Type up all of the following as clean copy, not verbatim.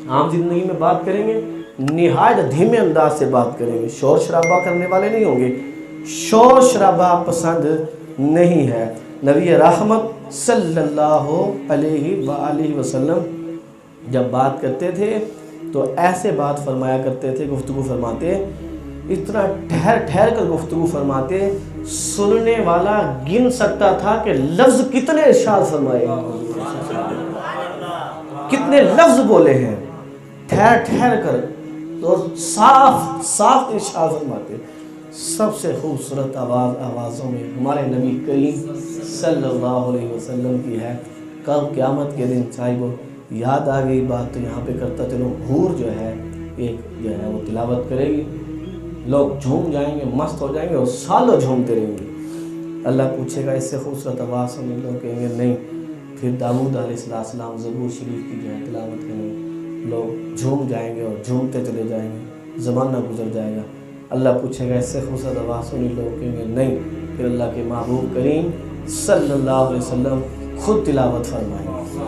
عام زندگی میں بات کریں گے نہایت دھیمے انداز سے بات کریں گے، شور شرابہ کرنے والے نہیں ہوں گے، شور شرابہ پسند نہیں ہے۔ نبی رحمت صلی اللہ علیہ وآلہ وسلم جب بات کرتے تھے تو ایسے بات فرمایا کرتے تھے، گفتگو فرماتے، اتنا ٹھہر ٹھہر کر گفتگو فرماتے، سننے والا گن سکتا تھا کہ لفظ کتنے ارشاد فرمائے، کتنے لفظ بولے ہیں، ٹھہر ٹھہر کر اور صاف صاف ارشاد فرماتے۔ سب سے خوبصورت آوازوں میں ہمارے نبی کریم صلی اللہ علیہ وسلم کی ہے۔ کل قیامت کے دن چاہے وہ یاد آ گئی بات تو یہاں پہ کرتا چلو، حور جو ہے ایک جو ہے وہ تلاوت کرے گی، لوگ جھوم جائیں گے، مست ہو جائیں گے اور سالوں جھومتے رہیں گے۔ اللہ پوچھے گا اس سے خوبصورت آواز سنیں، لوگ کہیں گے نہیں۔ پھر داؤد علیہ السلام زبور شریف کی جو ہے تلاوت کریں گے، لوگ جھوم جائیں گے اور جھومتے چلے جائیں گے، زمانہ گزر جائے گا۔ اللہ پوچھے گا اس سے خوبصورت آواز سنی، لوگ کہیں گے نہیں۔ پھر اللہ کے محبوب کریم صلی اللہ علیہ وسلم خود تلاوت فرمائیں گے،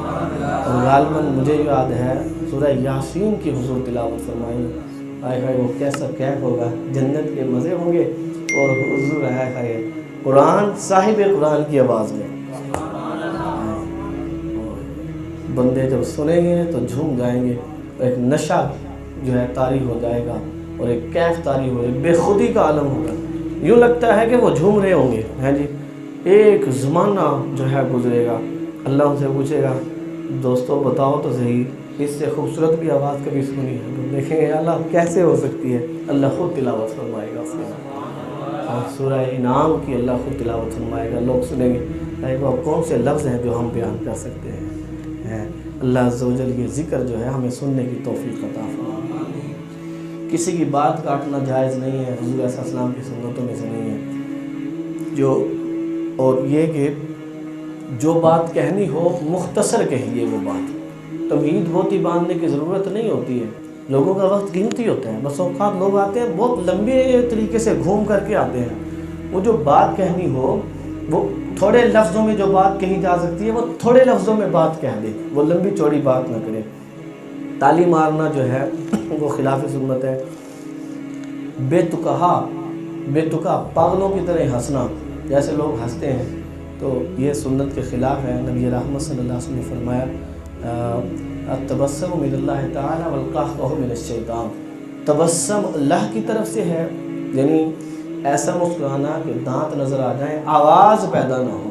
اور غالباً مجھے یاد ہے سورہ یاسین کی حضور تلاوت فرمائیں گے۔ ہائے ہائے وہ کیسا کیف ہوگا، جنت کے مزے ہوں گے، اور حضور ہائے ہائے قرآن صاحب قرآن کی آواز میں بندے جب سنیں گے تو جھوم جائیں گے، ایک نشہ جو ہے طاری ہو جائے گا اور ایک کیف طاری ہو جائے گا، بے خودی کا عالم ہوگا، یوں لگتا ہے کہ وہ جھوم رہے ہوں گے، ہیں جی۔ ایک زمانہ جو ہے گزرے گا، اللہ ان سے پوچھے گا دوستو بتاؤ تو صحیح اس سے خوبصورت بھی آواز کبھی سنی ہے؟ تو دیکھیں گے اللہ کیسے ہو سکتی ہے، اللہ خود تلاوت فرمائے گا اس کے، اور سورہ انعام کی اللہ خود تلاوت فرمائے گا، لوگ سنیں گے وہ کون سے لفظ ہیں جو ہم بیان کر سکتے ہیں۔ اللہ عز و جل یہ ذکر جو ہے ہمیں سننے کی توفیق عطا فرمائے۔ کسی کی بات کاٹنا جائز نہیں ہے، حضور علیہ السلام کی سنتوں میں سے نہیں ہے۔ اور یہ کہ جو بات کہنی ہو مختصر کہیے، وہ بات تمہید بہت ہی باندھنے کی ضرورت نہیں ہوتی ہے، لوگوں کا وقت قیمتی ہوتا ہے، بس اوقات لوگ آتے ہیں بہت لمبے طریقے سے گھوم کر کے آتے ہیں، وہ جو بات کہنی ہو وہ تھوڑے لفظوں میں جو بات کہی جا سکتی ہے وہ تھوڑے لفظوں میں بات کہہ دے، وہ لمبی چوڑی بات نہ کرے۔ تالی مارنا جو ہے وہ خلاف سنت ہے، بے تکا پاگلوں کی طرح ہنسنا، جیسے لوگ ہنستے ہیں تو یہ سنت کے خلاف ہے۔ نبی رحمت صلی اللہ علیہ وسلم نے فرمایا التبسم من اللہ تعالی والقہقہ من الشیطان، تبسم اللہ کی طرف سے ہے، یعنی ایسا مسکرانا کہ دانت نظر آ جائیں، آواز پیدا نہ ہو،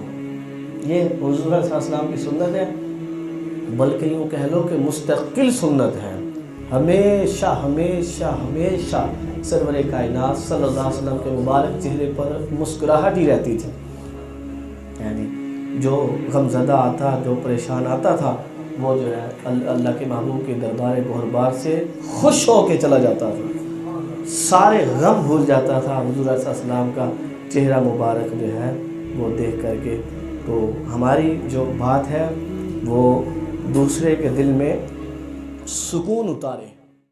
یہ حضور صلی اللہ علیہ وسلم کی سنت ہے، بلکہ یوں کہہ لو کہ مستقل سنت ہے۔ ہمیشہ ہمیشہ ہمیشہ سرور کائنات صلی اللہ علیہ وسلم کے مبارک چہرے پر مسکراہٹ ہی رہتی تھی، یعنی جو غمزدہ آتا، جو پریشان آتا تھا، وہ جو ہے اللہ کے محبوب کے دربار گہربار سے خوش ہو کے چلا جاتا تھا، سارے غم بھول جاتا تھا حضور علیہ السلام کا چہرہ مبارک جو ہے وہ دیکھ کر کے۔ تو ہماری جو بات ہے وہ دوسرے کے دل میں سکون اتارے۔